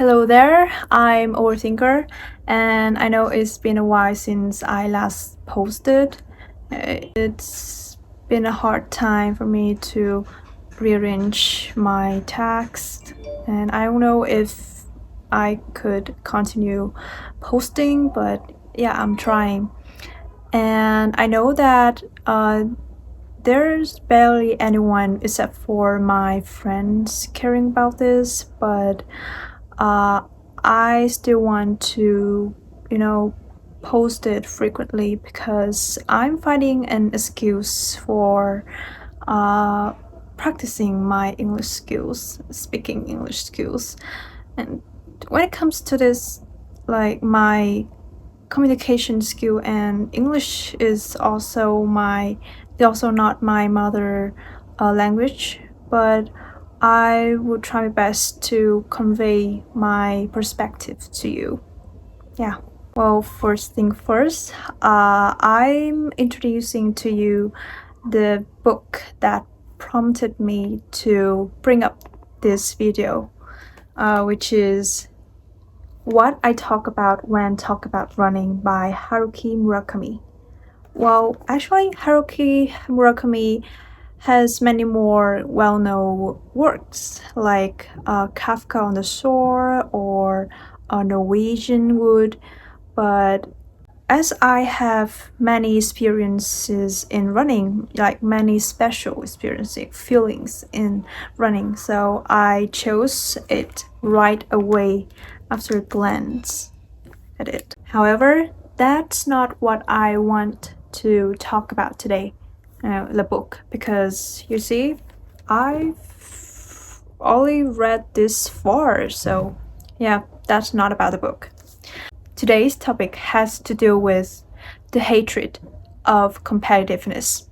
Hello there, I'm Overthinker, and I know it's been a while since I last posted. It's been a hard time for me to rearrange my text, and I don't know if I could continue posting, but yeah, I'm trying. And I know that there's barely anyone except for my friends caring about this, but uh, I still want to, post it frequently because I'm finding an excuse for uh, practicing my English skills, speaking English skills. And when it comes to this, like my communication skill and English is also not my mother language, but I would try my best to convey my perspective to you. Yeah. Well, first thing first, I'm introducing to you the book that prompted me to bring up this video, which is What I Talk About When Talk About Running by Haruki Murakami. Well, actually, Haruki Murakami has many more well-known works like Kafka on the Shore or Norwegian Wood, but as I have many experiences in running, like many special experiences, feelings in running, so I chose it right away after a glance at it. However, that's not what I want to talk about today, the book, because you see, I've only read this far, so yeah, that's not about the book. Today's topic has to do with the hatred of competitiveness.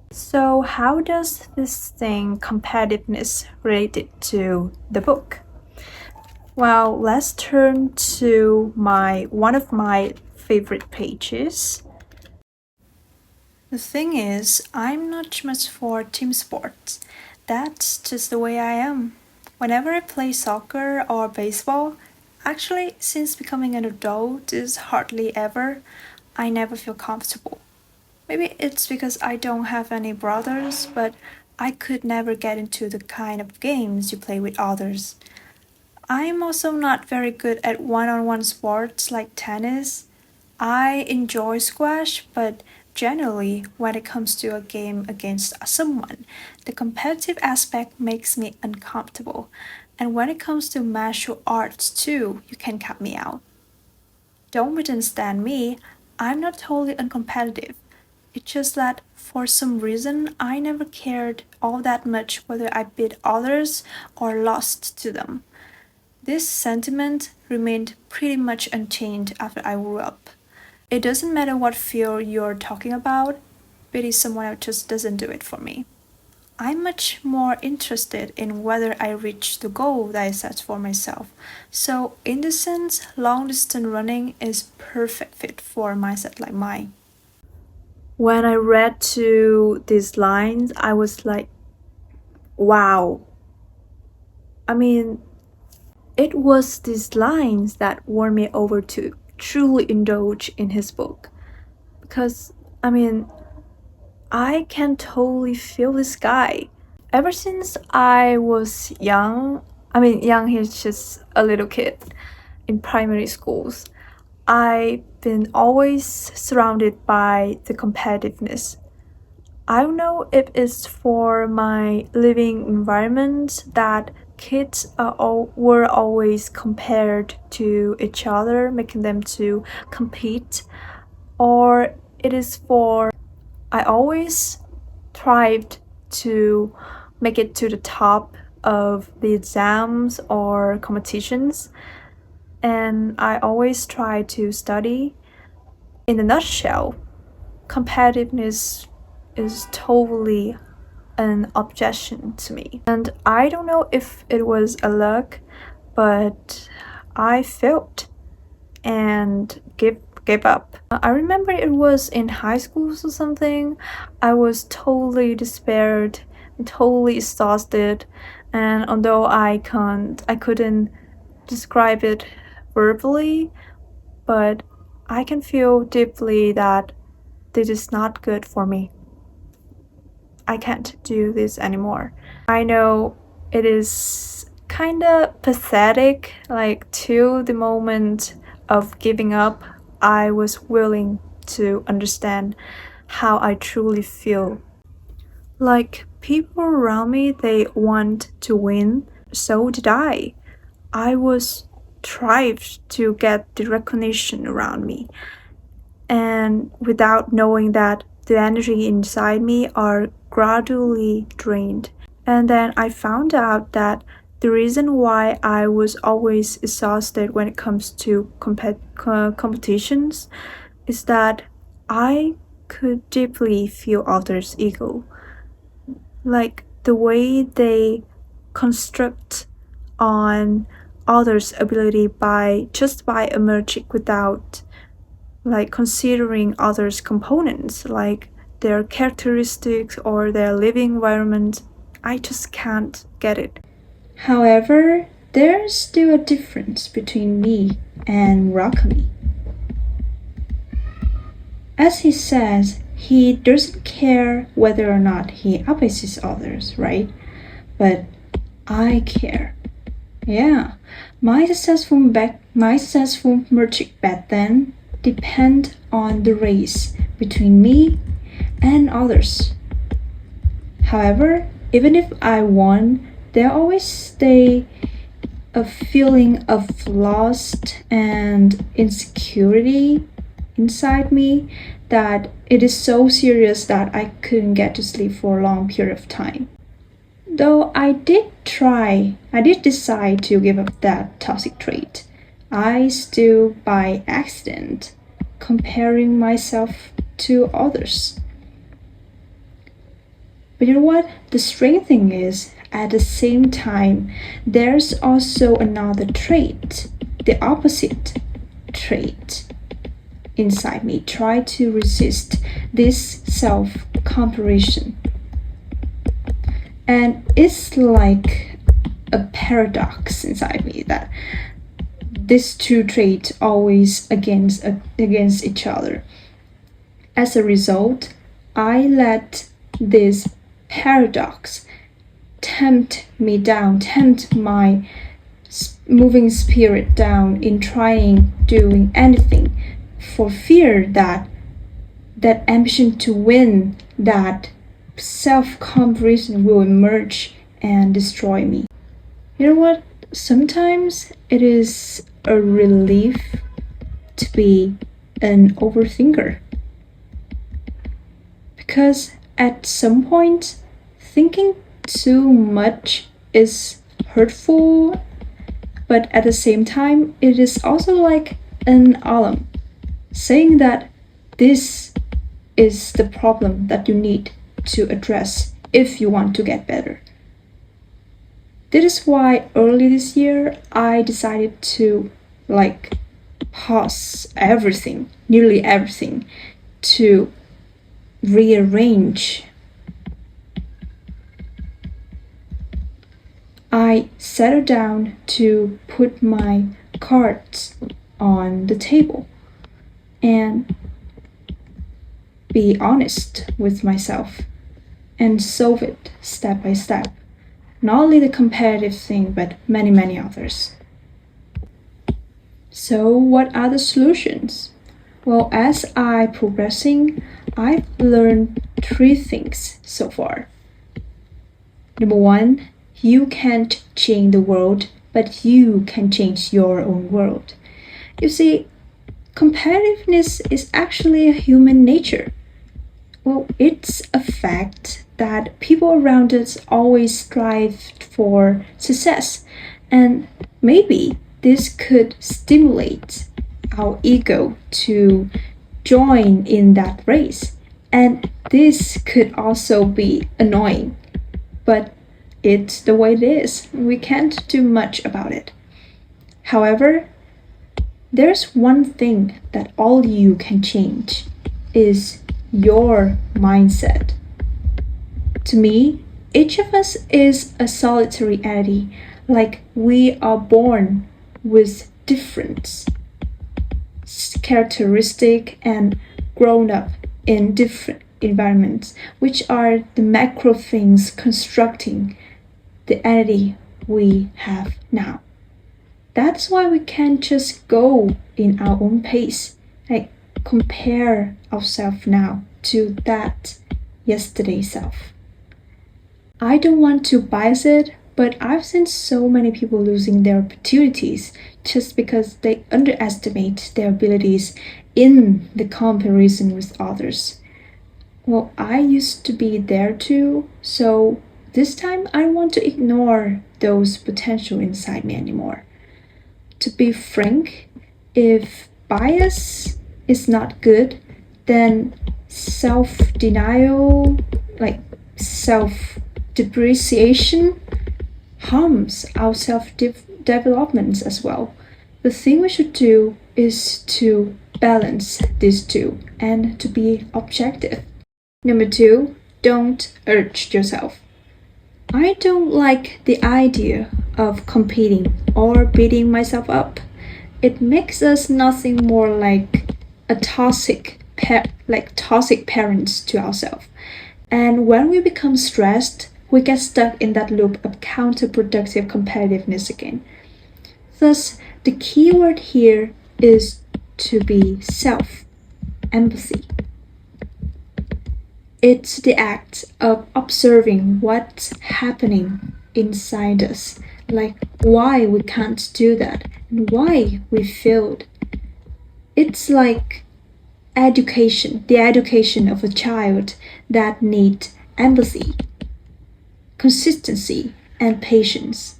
So how does this thing competitiveness related to the book? Well, let's turn to one of my favorite pages. The thing is, I'm not much for team sports. That's just the way I am. Whenever I play soccer or baseball, actually, since becoming an adult is hardly ever, I never feel comfortable. Maybe it's because I don't have any brothers, but I could never get into the kind of games you play with others. I'm also not very good at one-on-one sports like tennis. I enjoy squash, but generally, when it comes to a game against someone, the competitive aspect makes me uncomfortable. And when it comes to martial arts too, you can cut me out. Don't misunderstand me, I'm not totally uncompetitive. It's just that for some reason I never cared all that much whether I beat others or lost to them. This sentiment remained pretty much unchanged after I grew up. It doesn't matter what field you're talking about, beating someone else just doesn't do it for me. I'm much more interested in whether I reach the goal that I set for myself. So in this sense, long distance running is perfect fit for a mindset like mine. When I read to these lines, I was like, wow. I mean, it was these lines that won me over to truly indulge in his book. Because, I can totally feel this guy. Ever since I was young, young, he's just a little kid in primary schools, I've been always surrounded by the competitiveness. I don't know if it's for my living environment that kids were always compared to each other, making them to compete, or it is for I always tried to make it to the top of the exams or competitions, and I always try to study. In a nutshell, competitiveness is totally an objection to me. And I don't know if it was a luck, but I failed and gave up. I remember it was in high school or something. I was totally despaired, totally exhausted, and although I couldn't describe it verbally, but I can feel deeply that this is not good for me. I can't do this anymore. I know it is kinda pathetic, like to the moment of giving up, I was willing to understand how I truly feel. Like people around me, they want to win, so did I. I was thrived to get the recognition around me, and without knowing that the energy inside me are gradually drained. And then I found out that the reason why I was always exhausted when it comes to competitions is that I could deeply feel others' ego. Like the way they construct on others' ability by emerging without like considering others' components, like their characteristics or their living environment. I just can't get it. However, there's still a difference between me and Murakami. As he says, he doesn't care whether or not he outpaces others, right? But I care. Yeah, my successful metric back then depend on the race between me and others. However, even if I won, there always stay a feeling of lost and insecurity inside me that it is so serious that I couldn't get to sleep for a long period of time. Though I did decide to give up that toxic trait, I still by accident comparing myself to others. But you know what? The strange thing is, at the same time, there's also another trait, the opposite trait inside me. Try to resist this self-comparison. And it's like a paradox inside me that these two traits always against each other. As a result, I let this paradox tempt my moving spirit down in doing anything, for fear that ambition to win, that self-comparison will emerge and destroy me. You know what? Sometimes it is a relief to be an overthinker. Because at some point, thinking too much is hurtful, but at the same time, it is also like an alarm saying that this is the problem that you need to address if you want to get better. This is why early this year I decided to pause everything, nearly everything, to rearrange. I settled down to put my cards on the table and be honest with myself and solve it step by step. Not only the competitive thing, but many others. So what are the solutions? Well, as I'm progressing, I've learned 3 things so far. Number 1, you can't change the world, but you can change your own world. You see, competitiveness is actually a human nature. Well, it's a fact that people around us always strive for success, and maybe this could stimulate our ego to join in that race, and this could also be annoying, but it's the way it is. We can't do much about it. However, there's one thing that all you can change is your mindset. To me, each of us is a solitary entity, like we are born with different characteristic and grown up in different environments, which are the macro things constructing the entity we have now. That's why we can't just go in our own pace, like compare ourselves now to that yesterday self. I don't want to bias it, but I've seen so many people losing their opportunities just because they underestimate their abilities in the comparison with others. Well, I used to be there too, so this time I don't want to ignore those potential inside me anymore. To be frank, if bias is not good, then self-denial, like self-depreciation, harms our self-development as well. The thing we should do is to balance these two and to be objective. Number 2, don't urge yourself. I don't like the idea of competing or beating myself up. It makes us nothing more like a toxic parents to ourselves. And when we become stressed, we get stuck in that loop of counterproductive competitiveness again. Thus, the key word here is to be self-empathy. It's the act of observing what's happening inside us, like why we can't do that and why we failed. It's like the education of a child that needs empathy, consistency, and patience.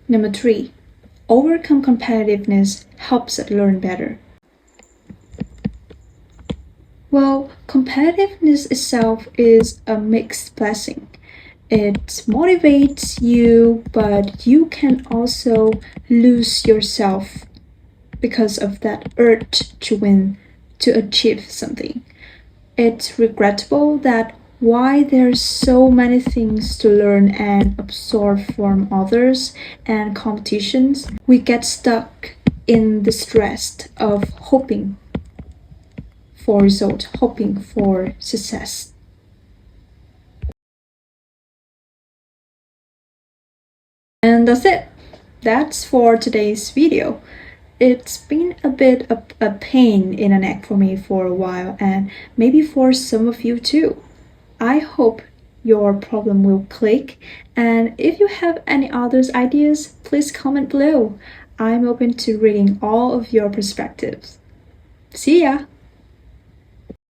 Number 3, overcome competitiveness helps us learn better. Well, competitiveness itself is a mixed blessing. It motivates you, but you can also lose yourself because of that urge to win, to achieve something. It's regrettable that why there's so many things to learn and absorb from others and competitions, we get stuck in the stress of hoping for result, hoping for success. And that's it. That's for today's video. It's been a bit of a pain in the neck for me for a while, and maybe for some of you too. I hope your problem will click, and if you have any other ideas, please comment below. I'm open to reading all of your perspectives. See ya!